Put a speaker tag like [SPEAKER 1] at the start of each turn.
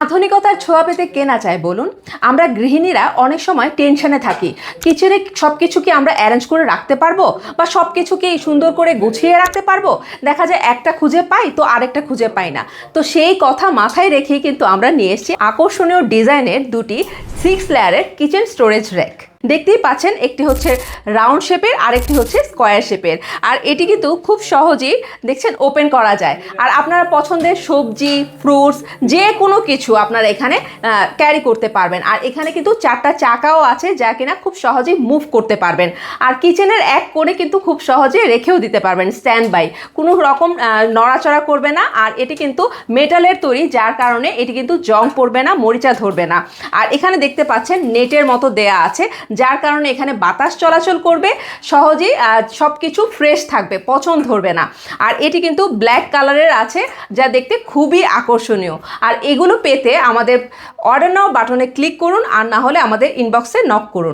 [SPEAKER 1] আধুনিকতার ছোঁয়া পেতে কে না চায় বলুন। আমরা গৃহিণীরা অনেক সময় টেনশনে থাকি, কিচেনে সব কিছু কি আমরা অ্যারেঞ্জ করে রাখতে পারবো, বা সব কিছু কি সুন্দর করে গুছিয়ে রাখতে পারবো। দেখা যায় একটা খুঁজে পাই তো আরেকটা খুঁজে পাই না। তো সেই কথা মাথায় রেখেই কিন্তু আমরা নিয়ে এসেছি আকর্ষণীয় ডিজাইনের দুটি 6 লেয়ারের কিচেন স্টোরেজ র্যাক। দেখতেই পাচ্ছেন, একটি হচ্ছে রাউন্ড শেপের আর একটি হচ্ছে স্কোয়ার শেপের। আর এটি কিন্তু খুব সহজেই দেখছেন ওপেন করা যায়। আর আপনারা পছন্দের সবজি, ফ্রুটস, যে কোনো কিছু আপনারা এখানে ক্যারি করতে পারবেন। আর এখানে কিন্তু 4টা চাকাও আছে, যা কিনা খুব সহজেই মুভ করতে পারবেন। আর কিচেনের এক কোণে কিন্তু খুব সহজে রেখেও দিতে পারবেন স্ট্যান্ড বাই, কোনো রকম নড়াচড়া করবে না। আর এটি কিন্তু মেটালের তৈরি, যার কারণে এটি কিন্তু জং পড়বে না, মরিচা ধরবে না। আর এখানে দেখতে পাচ্ছেন নেটের মতো দেয়া আছে, যার কারণে এখানে বাতাস চলাচল করবে, সহজেই সব কিছু ফ্রেশ থাকবে, পচন ধরবে না। আর এটি কিন্তু ব্ল্যাক কালারের আছে, যা দেখতে খুবই আকর্ষণীয়। আর এগুলো পেতে আমাদের অর্ডার নাও বাটনে ক্লিক করুন, আর না হলে আমাদের ইনবক্সে নক করুন।